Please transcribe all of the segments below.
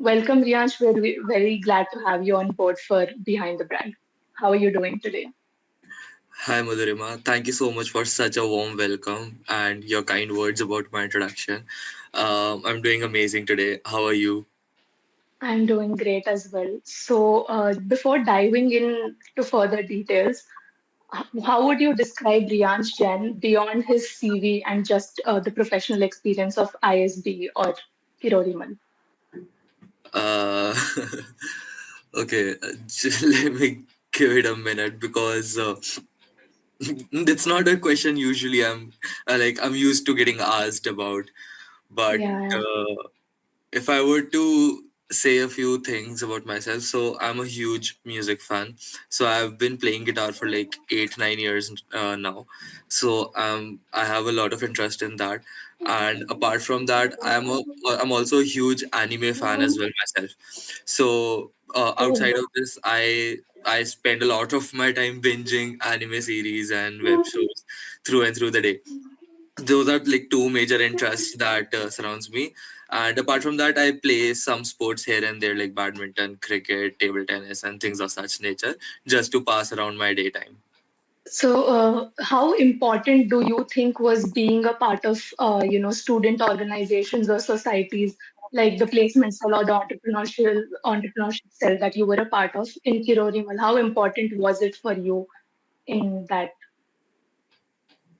Welcome, Riyansh. We're very glad to have you on board for Behind the Brand. How are you doing today? Hi Madhurima, thank you so much for such a warm welcome and your kind words about my introduction. I'm doing amazing today. How are you? I'm doing great as well. Before diving into further details, how would you describe Riyansh Jain beyond his CV and just the professional experience of ISB or Kiroriman? Uh, okay, let me give it a minute because it's not a question usually I'm used to getting asked about, but Yeah. uh, if I were to say a few things about myself, so I'm a huge music fan. So I've been playing guitar for like 8 9 years now. So I have a lot of interest in that. And apart from that, I'm also a huge anime fan as well myself. So Oh, outside of this, I spend a lot of my time binging anime series and web shows through and through the day. Those are like two major interests that surrounds me, and apart from that I play some sports here and there like badminton, cricket, table tennis and things of such nature, just to pass around my daytime. How important do you think was being a part of, student organizations or societies like the placement cell or the entrepreneurship cell that you were a part of in Kirorimal? How important was it for you in that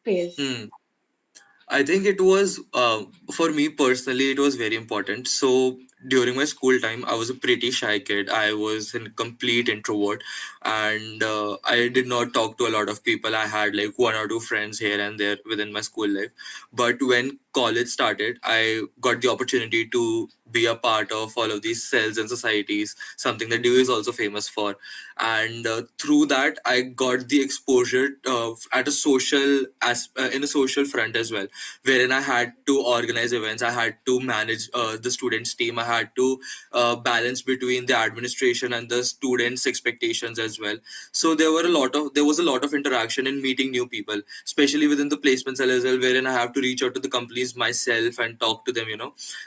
phase? Hmm. I think it was, for me personally, it was very important. So during my school time, I was a pretty shy kid. I was a complete introvert, and I did not talk to a lot of people. I had like one or two friends here and there within my school life. But when college started, I got the opportunity to be a part of all of these cells and societies, something that DU is also famous for. And through that, I got the exposure at a in a social front as well, wherein I had to organize events, I had to manage the students' team, I had to balance between the administration and the students' expectations as well. So there was a lot of interaction in meeting new people, especially within the placement cell as well, wherein I have to reach out to the companies myself and talk to them.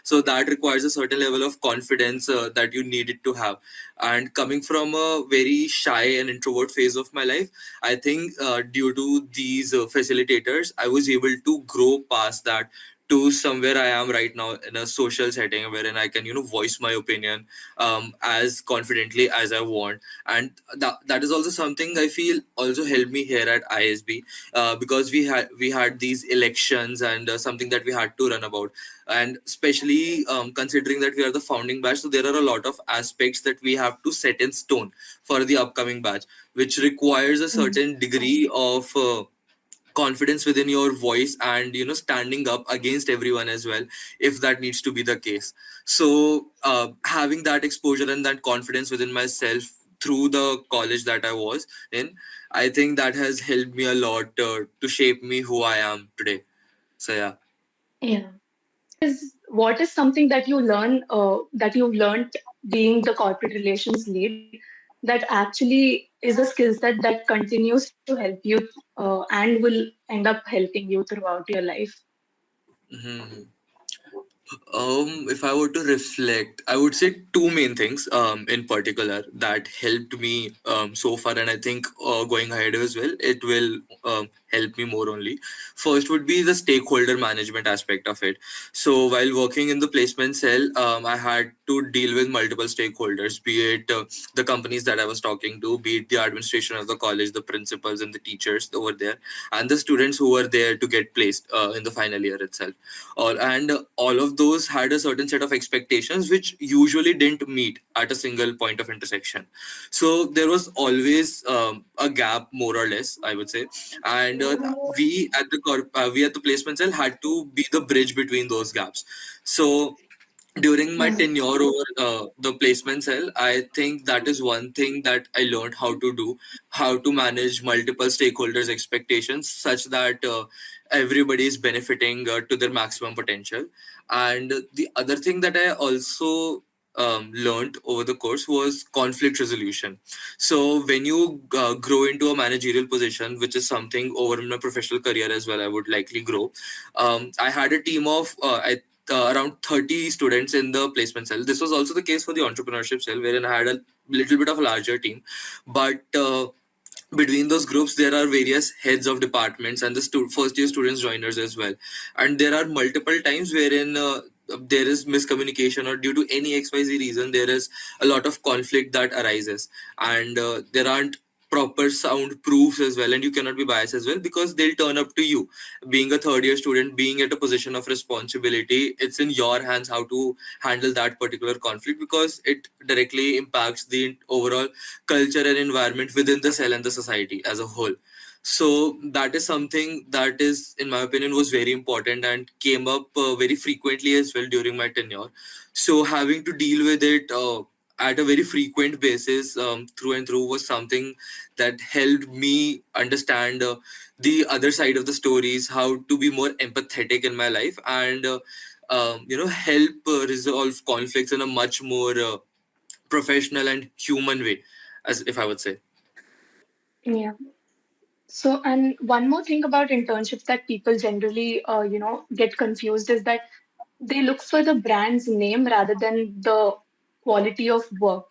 So that requires a certain level of confidence that you needed to have. And coming from a very shy and introvert phase of my life, I think due to these facilitators, I was able to grow past that to somewhere I am right now in a social setting wherein I can, voice my opinion as confidently as I want. And that is also something I feel also helped me here at ISB, because we had these elections and something that we had to run about. And especially considering that we are the founding batch, so there are a lot of aspects that we have to set in stone for the upcoming batch, which requires a Mm. certain degree of confidence within your voice and standing up against everyone as well, if that needs to be the case. So having that exposure and that confidence within myself through the college that I was in, I think that has helped me a lot to shape me who I am today. So yeah. Yeah. What is something that that you've learned being the corporate relations lead that actually is a skill set that continues to help you and will end up helping you throughout your life? Mhm. If I were to reflect, I would say two main things in particular that helped me so far, and I think going ahead as well, it will help me more only. First would be the stakeholder management aspect of it. So while working in the placement cell, I had to deal with multiple stakeholders, be it the companies that I was talking to, be it the administration of the college, the principals and the teachers over there, and the students who were there to get placed in the final year itself. All of those had a certain set of expectations which usually didn't meet at a single point of intersection. So there was always a gap, more or less, I would say. And we at the placement cell had to be the bridge between those gaps. So during my Yeah. tenure over the placement cell, I think that is one thing that I learned how to do, how to manage multiple stakeholders' expectations such that everybody is benefiting to their maximum potential. And the other thing that I also learned over the course was conflict resolution. So when you grow into a managerial position, which is something over my professional career as well, I would likely grow. I had a team of around 30 students in the placement cell. This was also the case for the entrepreneurship cell, wherein I had a little bit of a larger team. But between those groups, there are various heads of departments and the first year students joiners as well. And there are multiple times wherein there is miscommunication, or due to any XYZ reason, there is a lot of conflict that arises. And there aren't proper sound proofs as well, and you cannot be biased as well, because they'll turn up to you. Being a third year student, being at a position of responsibility, it's in your hands how to handle that particular conflict, because it directly impacts the overall culture and environment within the cell and the society as a whole. So that is something that is, in my opinion, was very important and came up very frequently as well during my tenure. So having to deal with it at a very frequent basis, through and through, was something that helped me understand the other side of the stories, how to be more empathetic in my life, and help resolve conflicts in a much more professional and human way, as if I would say. Yeah. So, and one more thing about internships that people generally, get confused is that they look for the brand's name rather than the quality of work.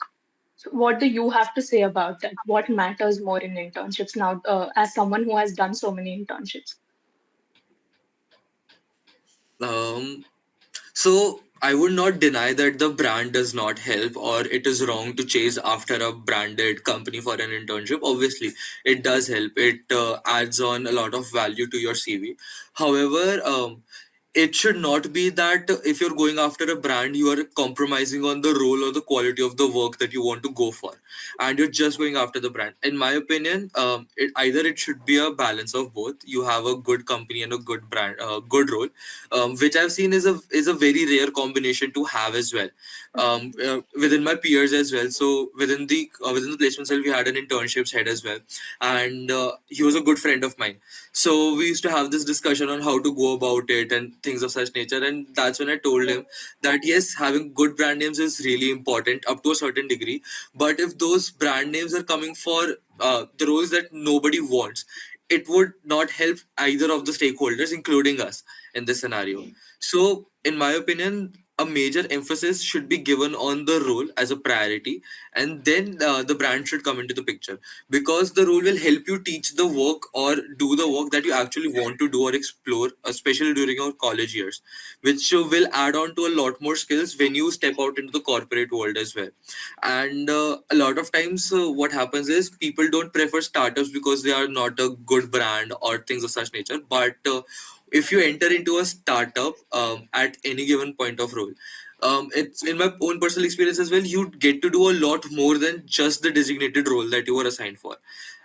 So what do you have to say about that? What matters more in internships now, as someone who has done so many internships? Um, So I would not deny that the brand does not help, or it is wrong to chase after a branded company for an internship. Obviously, it does help. It adds on a lot of value to your CV. However, it should not be that if you're going after a brand, you are compromising on the role or the quality of the work that you want to go for, and you're just going after the brand. In my opinion, either it should be a balance of both. You have a good company and a good brand, good role, which I've seen is a very rare combination to have as well, within my peers as well. So within the placement cell, we had an internships head as well, and he was a good friend of mine. So we used to have this discussion on how to go about it and things of such nature. And that's when I told him that yes, having good brand names is really important up to a certain degree. But if those brand names are coming for the roles that nobody wants, it would not help either of the stakeholders, including us, in this scenario. So, in my opinion, a major emphasis should be given on the role as a priority, and then the brand should come into the picture, because the role will help you teach the work or do the work that you actually want to do or explore, especially during your college years, which will add on to a lot more skills when you step out into the corporate world as well. And a lot of times, what happens is people don't prefer startups because they are not a good brand or things of such nature. But if you enter into a startup at any given point of role, it's in my own personal experience as well, you get to do a lot more than just the designated role that you were assigned for,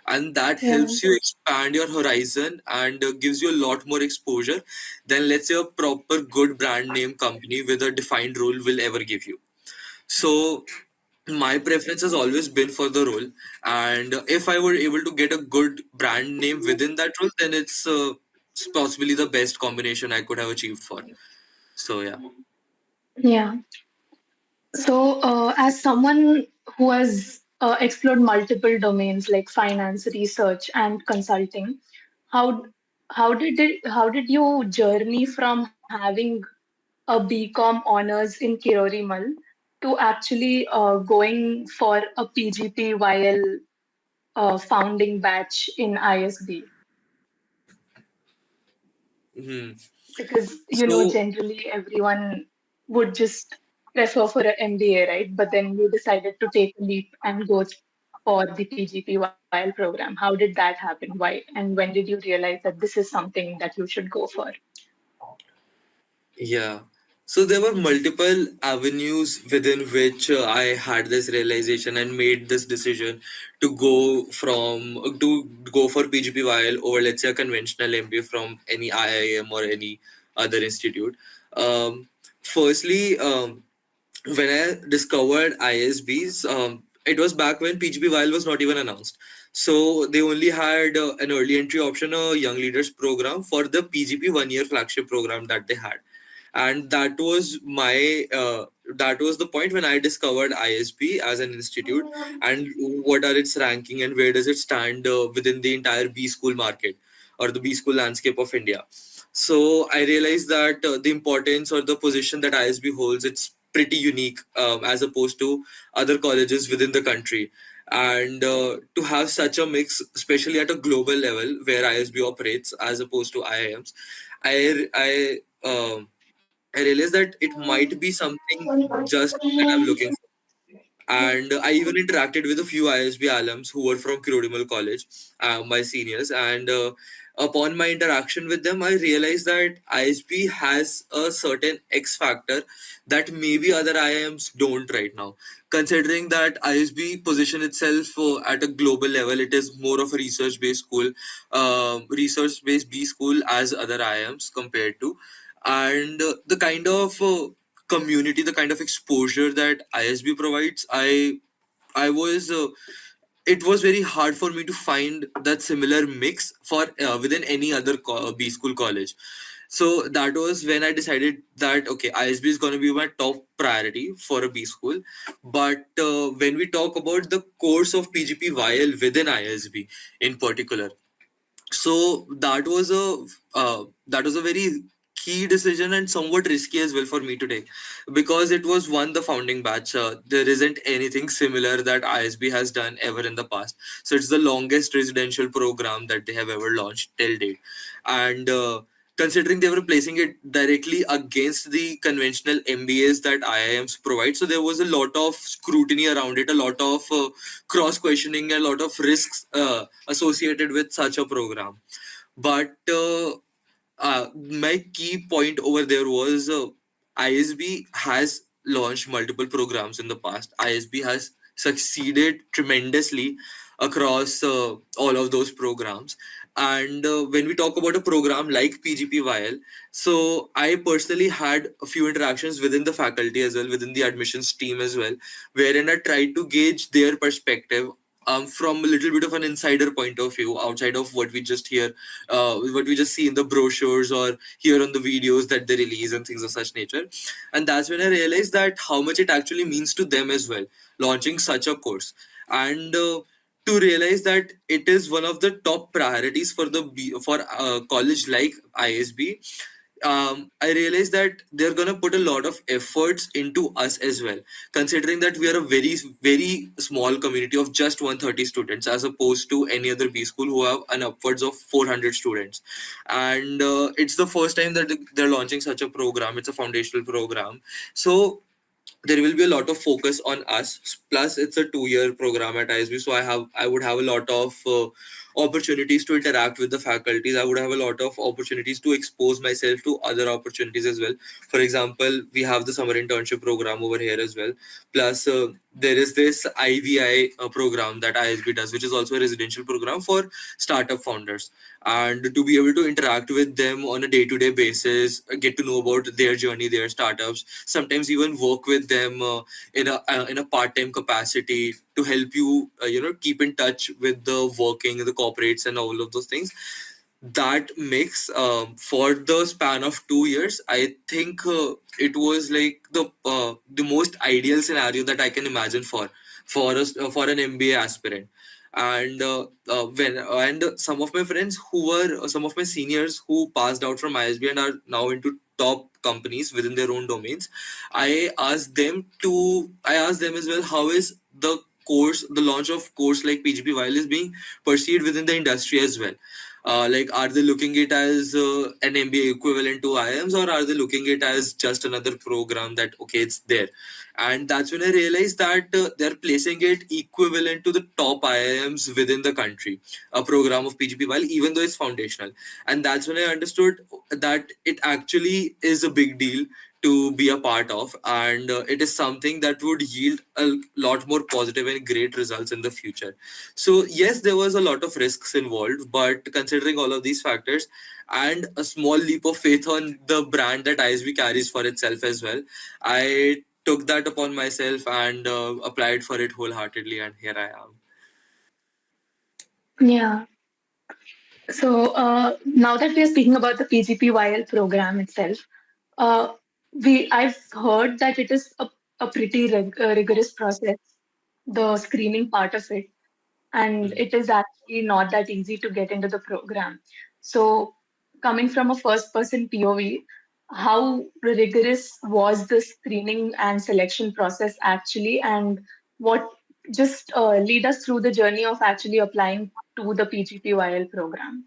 and that Yeah. helps you expand your horizon and gives you a lot more exposure than, let's say, a proper good brand name company with a defined role will ever give you. So my preference has always been for the role, and if I were able to get a good brand name within that role, then it's possibly the best combination I could have achieved for. So yeah. Yeah. So, as someone who has explored multiple domains like finance, research, and consulting, how how did you journey from having a BCom honors in Kirorimal to actually going for a PGP while founding batch in ISB? Hmm. Because So generally everyone would just prefer for an MBA, right? But then you decided to take a leap and go for the PGP while program. How did that happen? Why? And when did you realize that this is something that you should go for? yeah. So there were multiple avenues within which I had this realization and made this decision to go for PGPYL over, let's say, a conventional MBA from any IIM or any other institute. Um, Firstly, when I discovered ISBs, it was back when PGPYL was not even announced. So they only had an early entry option, a young leaders program for the PGP 1 year flagship program that they had. And that was the point when I discovered ISB as an institute, and what are its ranking and where does it stand within the entire B school market or the B school landscape of India. So I realized that the importance or the position that ISB holds, it's pretty unique as opposed to other colleges within the country. And to have such a mix, especially at a global level where ISB operates as opposed to IIMs, I I I realized that it might be something just that I'm looking for. And I even interacted with a few ISB alums who were from Kirodimal College, my seniors. And upon my interaction with them, I realized that ISB has a certain X factor that maybe other IIMs don't right now. Considering that ISB position itself at a global level, it is more of a research-based school, research-based B school as other IIMs compared to, and the kind of community, the kind of exposure that ISB provides, I was it was very hard for me to find that similar mix for within any other B school college. So that was when I decided that okay, ISB is going to be my top priority for a B school. But when we talk about the course of PGP while within ISB in particular, so that was a very key decision and somewhat risky as well for me to take, because it was one, the founding batch. There isn't anything similar that ISB has done ever in the past, so it's the longest residential program that they have ever launched till date. And considering they were placing it directly against the conventional MBAs that IIMs provide, so there was a lot of scrutiny around it, a lot of cross questioning, a lot of risks associated with such a program. But my key point over there was ISB has launched multiple programs in the past. ISB has succeeded tremendously across all of those programs. And when we talk about a program like PGPYL, so I personally had a few interactions within the faculty as well, within the admissions team as well, wherein I tried to gauge their perspective from a little bit of an insider point of view, outside of what we just hear, what we just see in the brochures or hear on the videos that they release and things of such nature. And that's when I realized that how much it actually means to them as well, launching such a course. And to realize that it is one of the top priorities for for college like ISB, I realized that they're gonna put a lot of efforts into us as well, considering that we are a very small community of just 130 students, as opposed to any other B school who have an upwards of 400 students. And it's the first time that they're launching such a program. It's a foundational program, so there will be a lot of focus on us. Plus it's a 2 year program at ISB, so I would have a lot of opportunities to interact with the faculties. I would have a lot of opportunities to expose myself to other opportunities as well. For example, we have the summer internship program over here as well. Plus there is this IVI program that ISB does, which is also a residential program for startup founders. And to be able to interact with them on a day-to-day basis, get to know about their journey, their startups, sometimes even work with them in a part-time capacity to help you keep in touch with the working, the corporates and all of those things. That mix, for the span of 2 years, I think it was like the most ideal scenario that I can imagine for an MBA aspirant. And when and some of my friends who were some of my seniors who passed out from ISB and are now into top companies within their own domains, I asked them as well, how is the launch of course like PGP while is being perceived within the industry as well. Like, are they looking it as an MBA equivalent to IIMs, or are they looking it as just another program that okay, it's there? And that's when I realized that they're placing it equivalent to the top IIMs within the country, a program of PGP, while even though it's foundational. And that's when I understood that it actually is a big deal to be a part of, and it is something that would yield a lot more positive and great results in the future. So yes, there was a lot of risks involved, but considering all of these factors and a small leap of faith on the brand that ISB carries for itself as well, I took that upon myself and applied for it wholeheartedly, and here I am. Yeah. So now that we are speaking about the PGPYL program itself, uh, I've heard that it is a pretty rigorous process, the screening part of it, and Mhm. it is actually not that easy to get into the program. So coming from a first person POV, how rigorous was the screening and selection process actually, and what just lead us through the journey of actually applying to the PGPYL program?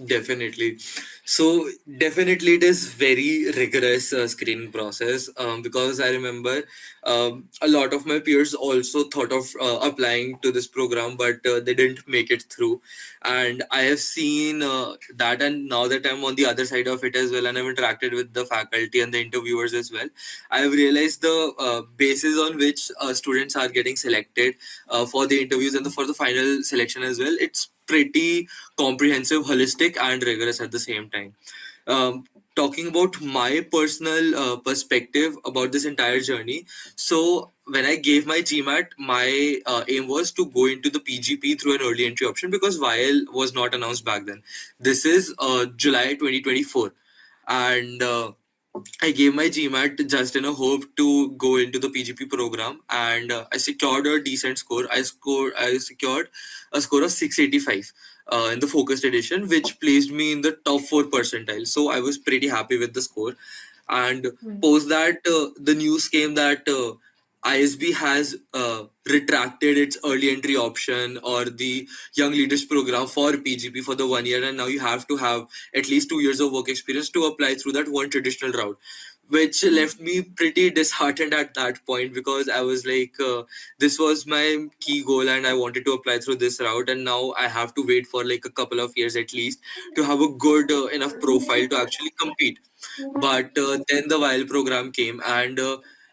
Definitely. So definitely it is very rigorous screening process, because I remember a lot of my peers also thought of applying to this program, but they didn't make it through. And I have seen that, and now that I'm on the other side of it as well, and I've interacted with the faculty and the interviewers as well, I have realized the basis on which students are getting selected for the interviews and for the final selection as well. It's pretty comprehensive, holistic, and rigorous at the same time. Um, Talking about my personal perspective about this entire journey, so when I gave my GMAT, my aim was to go into the PGP through an early entry option because YL was not announced back then. This is July 2024, and I gave my GMAT just in a hope to go into the PGP program, and I secured a decent score. I secured a score of 685 in the focused edition, which placed me in the top 4 percentile. So I was pretty happy with the score. And post that, the news came that ISB has retracted its early entry option or the Young Leaders program for PGP for the 1 year, and now you have to have at least 2 years of work experience to apply through that one traditional route, which left me pretty disheartened at that point because I was like, this was my key goal and I wanted to apply through this route, and now I have to wait for like a couple of years at least to have a good enough profile to actually compete. But then the while program came, and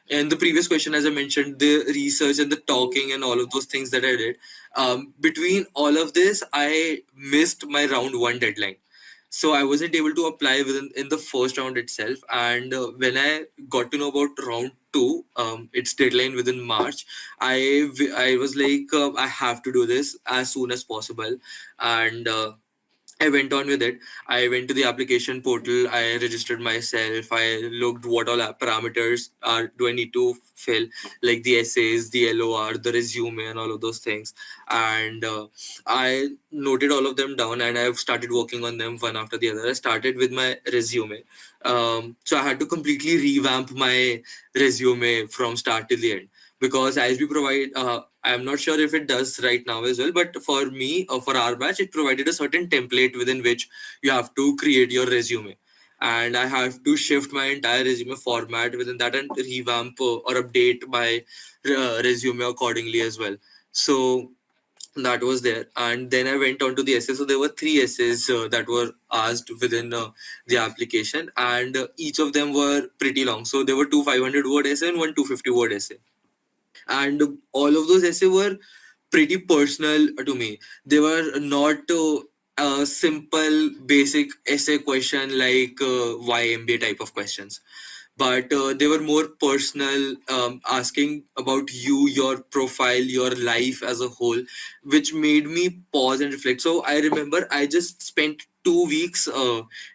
in the previous question, as I mentioned, the research and the talking and all of those things that I did, between all of this, I missed my round one deadline. So I wasn't able to apply within in the first round itself. And when I got to know about round two, its deadline within March, I was like, I have to do this as soon as possible, and I went on with it. I went to the application portal. I registered myself. I looked what all parameters are do I need to fill, like the essays, the LOR, the resume, and all of those things. And I noted all of them down, and I've started working on them one after the other. I started with my resume. So I had to completely revamp my resume from start to the end because ISB provide. I'm not sure if it does right now as well, but for me, for our batch, it provided a certain template within which you have to create your resume. And I have to shift my entire resume format within that and revamp or update my resume accordingly as well. So that was there. And then I went on to the essay. So there were three essays that were asked within the application, and each of them were pretty long. So there were two 500-word essay and one 250-word essay, and all of those essays were pretty personal to me. They were not a simple basic essay question like why MBA type of questions, but they were more personal, asking about you, your profile, your life as a whole, which made me pause and reflect. So I remember I just spent 2 weeks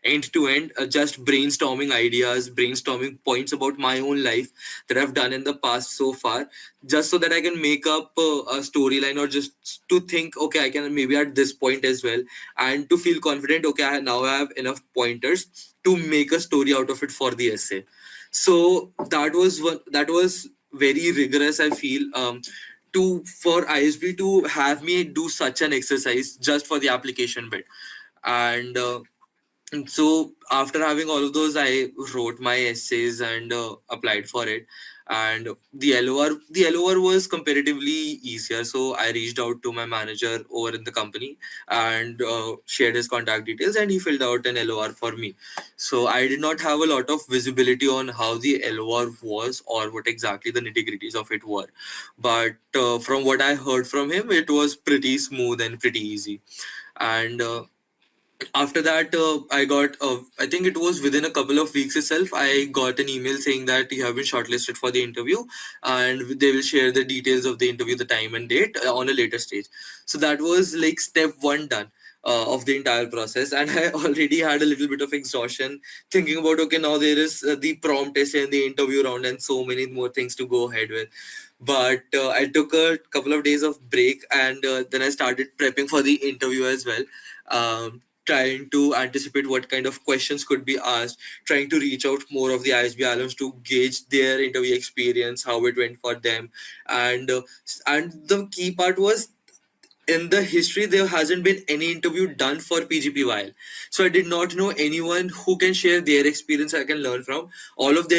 end to end just brainstorming ideas, brainstorming points about my own life that I've done in the past so far, just so that I can make up a storyline, or just to think, okay, I can maybe at this point as well, and to feel confident, okay, now I have enough pointers to make a story out of it for the essay. So that was very rigorous, I feel, to for ISB to have me do such an exercise just for the application bit. And so after having all of those, I wrote my essays and applied for it. And the LOR was comparatively easier, so I reached out to my manager over in the company and shared his contact details, and he filled out an LOR for me. So I did not have a lot of visibility on how the LOR was or what exactly the nitty gritties of it were, but from what I heard from him, it was pretty smooth and pretty easy. And after that, I got I think it was within a couple of weeks itself, I got an email saying that you have been shortlisted for the interview, and they will share the details of the interview, the time and date, on a later stage. So that was like step one done of the entire process, and I already had a little bit of exhaustion thinking about, okay, now there is the prompt essay and the interview round and so many more things to go ahead with. But I took a couple of days of break, and then I started prepping for the interview as well. trying to anticipate what kind of questions could be asked, trying to reach out more of the ISB alums to gauge their interview experience, how it went for them, and the key part was in the history there hasn't been any interview done for PGP. So I did not know anyone who can share their experience I can learn from. All of the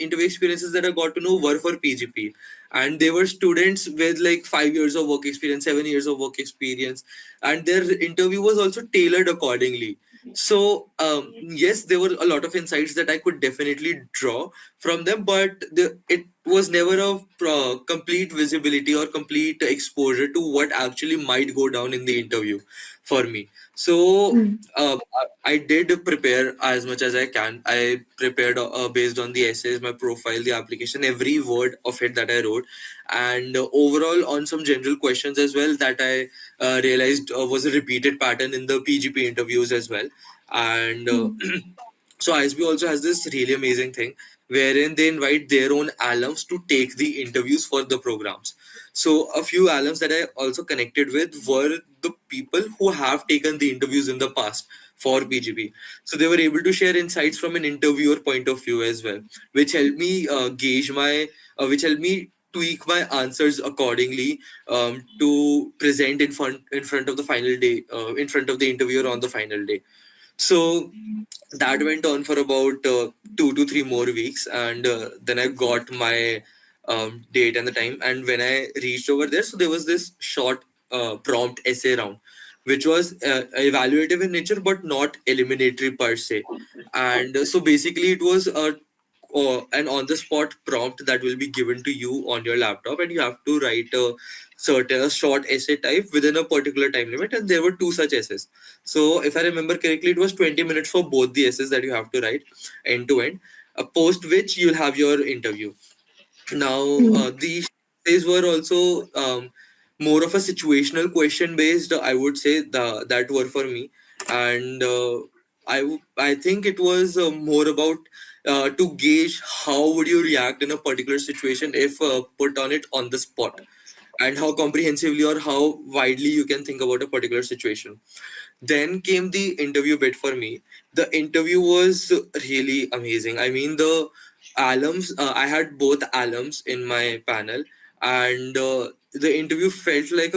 interview experiences that I got to know were for PGP, and they were students with like 5 years of work experience, 7 years of work experience, and their interview was also tailored accordingly. So yes, there were a lot of insights that I could definitely draw from them, but it was never a complete visibility or complete exposure to what actually might go down in the interview for me. So Mm. I did prepare as much as I can. I prepared based on the essays, my profile, the application, every word of it that I wrote, and overall on some general questions as well that I realized was a repeated pattern in the PGP interviews as well. And Mm. so ISB also has this really amazing thing wherein they invite their own alums to take the interviews for the programs. So a few alums that I also connected with were the people who have taken the interviews in the past for PGP. So they were able to share insights from an interviewer point of view as well, which helped me which helped me tweak my answers accordingly to present in front of the final day, in front of the interviewer on the final day. So that went on for about 2 to 3 more weeks, and then I got my date and the time. And when I reached over there, so there was this short prompt essay round, which was evaluative in nature but not eliminatory per se. And so basically, it was an on the spot prompt that will be given to you on your laptop, and you have to write a short essay type within a particular time limit. And there were two such essays. So if I remember correctly, it was 20 minutes for both the essays that you have to write end to end, post which you'll have your interview. Now, Mm. these essays were also more of a situational question based, I would say, that were for me. And I think it was more about to gauge how would you react in a particular situation if put on it on the spot, and how comprehensively or how widely you can think about a particular situation. Then came the interview bit for me. The interview was really amazing. I mean, the alums, I had both alums in my panel, and the interview felt like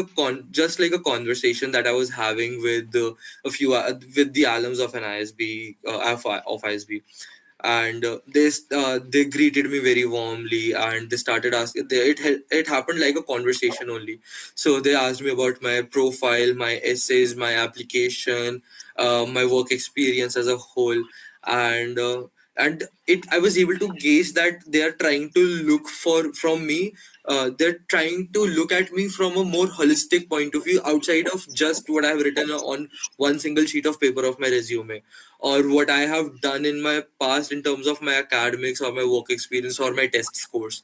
just like a conversation that I was having with with the alums of an ISB, of ISB. And they greeted me very warmly, and they started asking. It happened like a conversation only. So they asked me about my profile, my essays, my application, my work experience as a whole, and I was able to gauge that they are trying to look for from me. They're trying to look at me from a more holistic point of view outside of just what I've written on one single sheet of paper of my resume, or what I have done in my past in terms of my academics or my work experience or my test scores.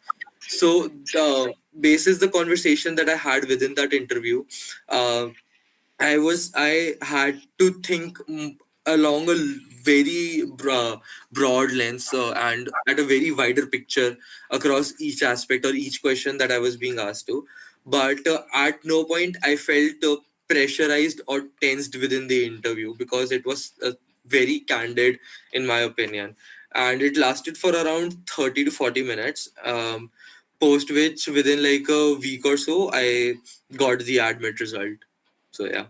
So the basis the conversation that I had within that interview, uh, I had to think along a very broad lens, and at a very wider picture across each aspect or each question that I was being asked to. But at no point I felt pressurized or tensed within the interview, because it was very candid in my opinion, and it lasted for around 30 to 40 minutes. Post which, within like a week or so, I got the admit result. So yeah.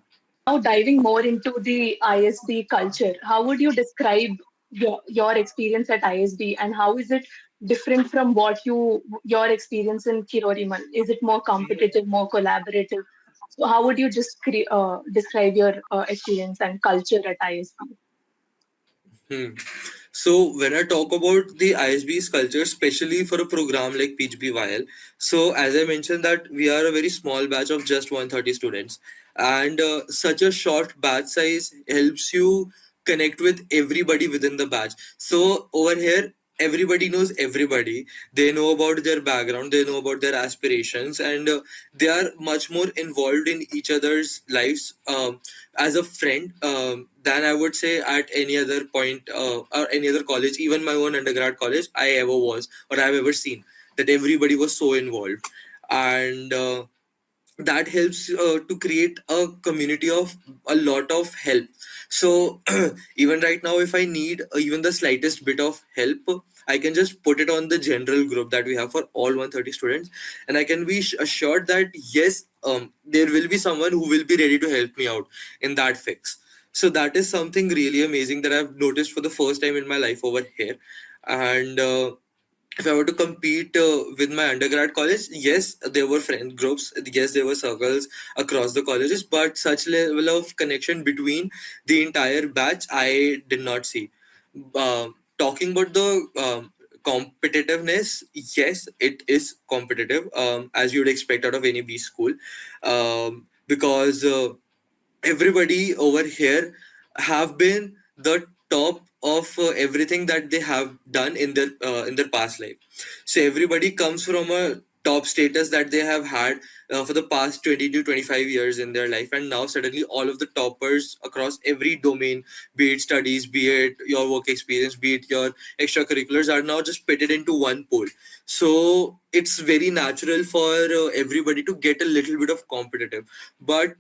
Now, diving more into the ISB culture, how would you describe your experience at ISB, and how is it different from your experience in Kiroriman? Is it more competitive, more collaborative? So, how would you just describe your experience and culture at ISB? Hmm. So when I talk about the ISB's culture, especially for a program like PGPYL, so as I mentioned that we are a very small batch of just 130 students, and such a short batch size helps you connect with everybody within the batch. So over here, everybody knows everybody. They know about their background, they know about their aspirations, and they are much more involved in each other's lives as a friend, than I would say at any other point, or any other college, even my own undergrad college I ever was or I've ever seen, that everybody was so involved. And that helps to create a community of a lot of help. So even right now, if I need even the slightest bit of help, I can just put it on the general group that we have for all 130 students, and I can be assured that yes, there will be someone who will be ready to help me out in that fix. So that is something really amazing that I've noticed for the first time in my life over here. And if I were to compete with my undergrad college, yes, there were friend groups, yes, there were circles across the colleges, but such level of connection between the entire batch, I did not see. Talking about the competitiveness, yes, it is competitive, as you would expect out of any B school, because everybody over here have been the top of everything that they have done in their past life. So everybody comes from a top status that they have had for the past 20 to 25 years in their life, and now suddenly all of the toppers across every domain, be it studies, be it your work experience, be it your extracurriculars, are now just pitted into one pool. So it's very natural for everybody to get a little bit of competitive, but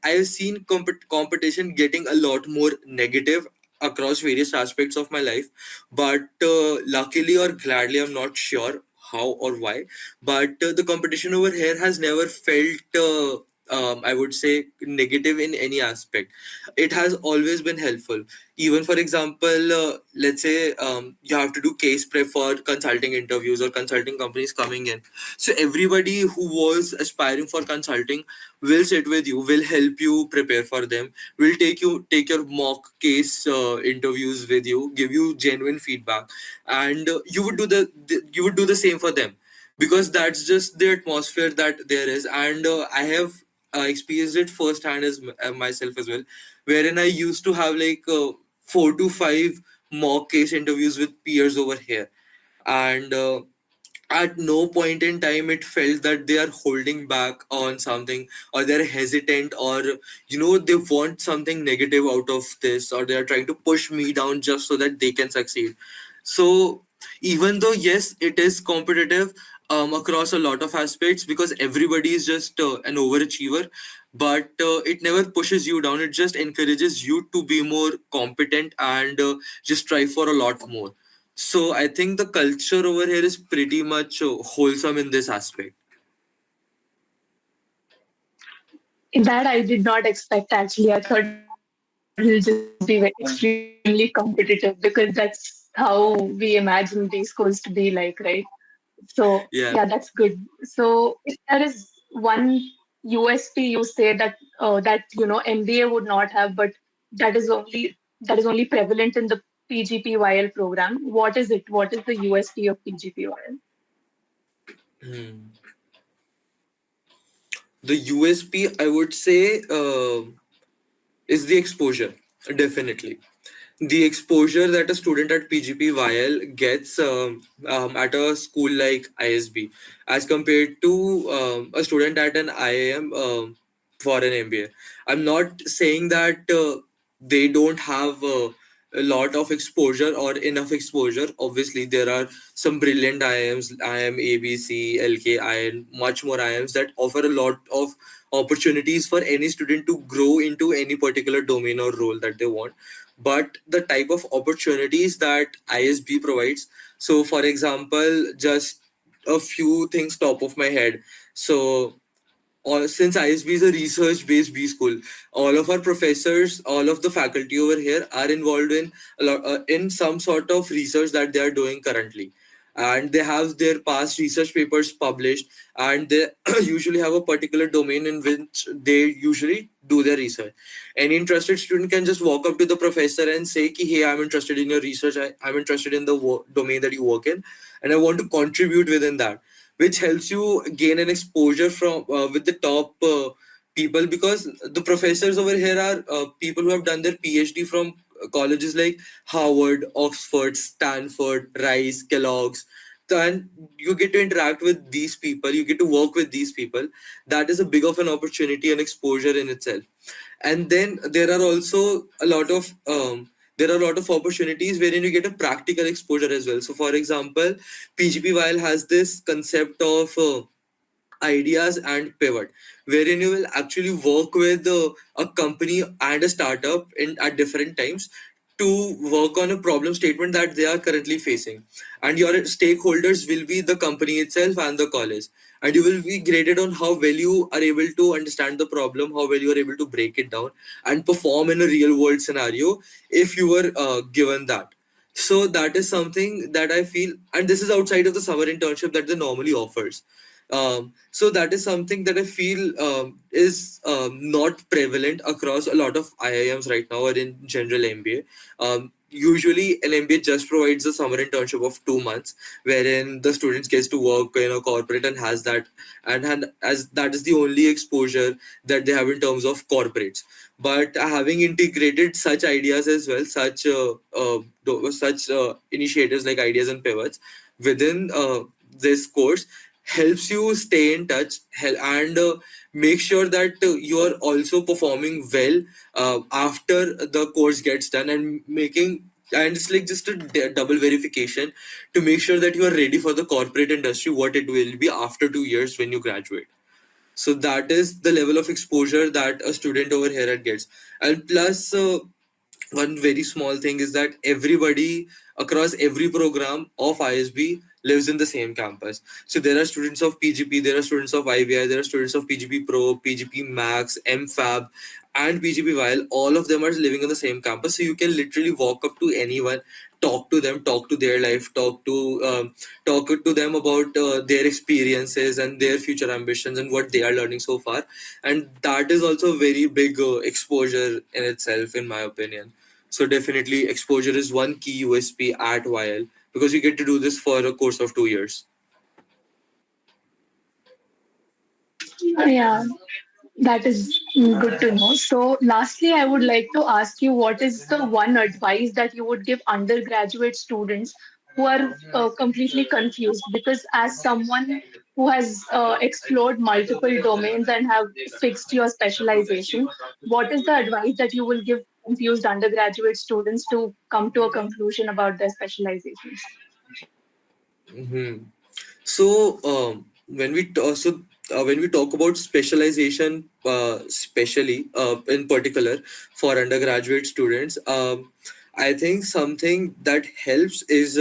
I've seen competition getting a lot more negative across various aspects of my life. But luckily or gladly, I'm not sure how or why, but the competition over here has never felt I would say negative in any aspect. It has always been helpful. Even for example, let's say you have to do case prep for consulting interviews or consulting companies coming in. So everybody who was aspiring for consulting will sit with you, will help you prepare for them, will take your mock case interviews with you, give you genuine feedback, and you would do the same for them, because that's just the atmosphere that there is. And I have experienced it firsthand as myself as well, wherein I used to have like 4 to 5 mock case interviews with peers over here, and at no point in time it felt that they are holding back on something, or they're hesitant, or they want something negative out of this, or they are trying to push me down just so that they can succeed. So even though yes, it is competitive across a lot of aspects, because everybody is just an overachiever, but it never pushes you down. It just encourages you to be more competent and just strive for a lot more. So I think the culture over here is pretty much wholesome in this aspect. That I did not expect actually. I thought he'll just be extremely competitive because that's how we imagine these schools to be like, right? So yeah, that's good. Yeah. So if there is one USP you say that MBA would not have, but that is only prevalent in the PGPYL program. What is it? What is the USP of PGPYL? Hmm. The USP, I would say, is the exposure, definitely. The exposure that a student at PGPYL gets at a school like ISB, as compared to a student at an IIM for an MBA. I'm not saying that they don't have a lot of exposure or enough exposure. Obviously, there are some brilliant IIMs, IIM ABC, LK, and much more IIMs that offer a lot of opportunities for any student to grow into any particular domain or role that they want. But the type of opportunities that ISB provides, so for example, just a few things top of my head. So since ISB is a research-based B school, all of our professors, all of the faculty over here are involved in in some sort of research that they are doing currently, and they have their past research papers published, and they usually have a particular domain in which they usually do their research. Any interested student can just walk up to the professor and say, "Ki, hey, I'm interested in your research. I'm interested in the domain that you work in, and I want to contribute within that," which helps you gain an exposure from with the top people, because the professors over here are people who have done their PhD from colleges like Harvard, Oxford, Stanford, Rice, Kellogg's. And you get to interact with these people, you get to work with these people. That is a big of an opportunity and exposure in itself. And then there are a lot of opportunities wherein you get a practical exposure as well. So for example, PGP while has this concept of ideas and pivot. wherein you will actually work with a company and a startup in at different times to work on a problem statement that they are currently facing, and your stakeholders will be the company itself and the college, and you will be graded on how well you are able to understand the problem, how well you are able to break it down and perform in a real world scenario if you were given that. So that is something that I feel, and this is outside of the summer internship that they normally offers. So that is something that I feel is not prevalent across a lot of IIMs right now or in general MBA. Usually, an MBA just provides a summer internship of 2 months, wherein the students gets to work in a corporate and has that, and as that is the only exposure that they have in terms of corporates. But having integrated such ideas as well, such initiatives like ideas and pivots within this course helps you stay in touch and make sure that you are also performing well after the course gets done, and making, and it's like just a double verification to make sure that you are ready for the corporate industry, what it will be after 2 years when you graduate. So that is the level of exposure that a student over here gets. And plus one very small thing is that everybody across every program of ISB lives in the same campus. So there are students of PGP, there are students of IVI, there are students of PGP Pro, PGP Max, MFAB, and PGP While all of them are living on the same campus. So you can literally walk up to anyone, talk to them, talk to their life, talk to them about their experiences and their future ambitions and what they are learning so far. And that is also a very big exposure in itself, in my opinion. So definitely exposure is one key USP at YL, because you get to do this for a course of 2 years. Yeah, that is good to know. So, lastly, I would like to ask you, what is the one advice that you would give undergraduate students who are completely confused? Because, as someone who has explored multiple domains and have fixed your specialization, what is the advice that you will give confused undergraduate students to come to a conclusion about their specializations? Hmm. So when we talk about specialization, especially in particular for undergraduate students, I think something that helps is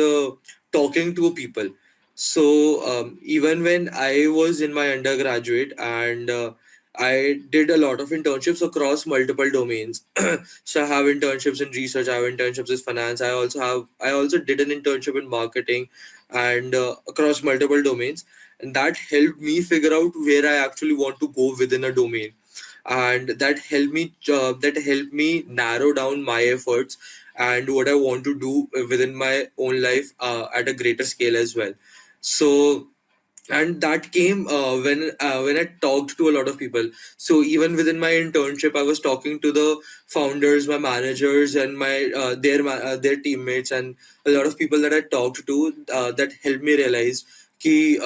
talking to people. So even when I was in my undergraduate, and I did a lot of internships across multiple domains. So I have internships in research, I have internships in finance. I also did an internship in marketing, and across multiple domains, and that helped me figure out where I actually want to go within a domain, and that helped me narrow down my efforts and what I want to do within my own life at a greater scale as well. So, and that came when I talked to a lot of people. So even within my internship, I was talking to the founders, my managers, and their teammates, and a lot of people that I talked to that helped me realize ki,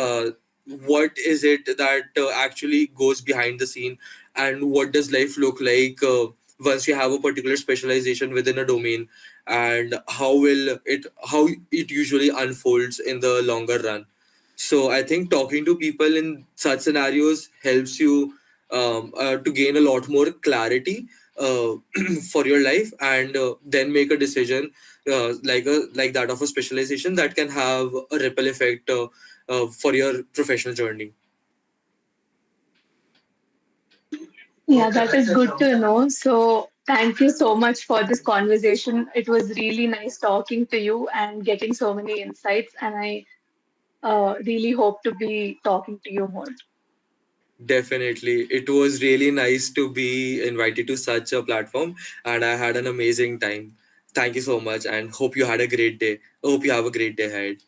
what is it that actually goes behind the scene, and what does life look like once you have a particular specialization within a domain, and how it usually unfolds in the longer run. So I think talking to people in such scenarios helps you to gain a lot more clarity for your life, and then make a decision like that of a specialization that can have a ripple effect for your professional journey. Yeah, that is good to know. So, thank you so much for this conversation. It was really nice talking to you and getting so many insights. And I really hope to be talking to you more. Definitely. It was really nice to be invited to such a platform, and I had an amazing time. Thank you so much, and hope you had a great day. Hope you have a great day ahead.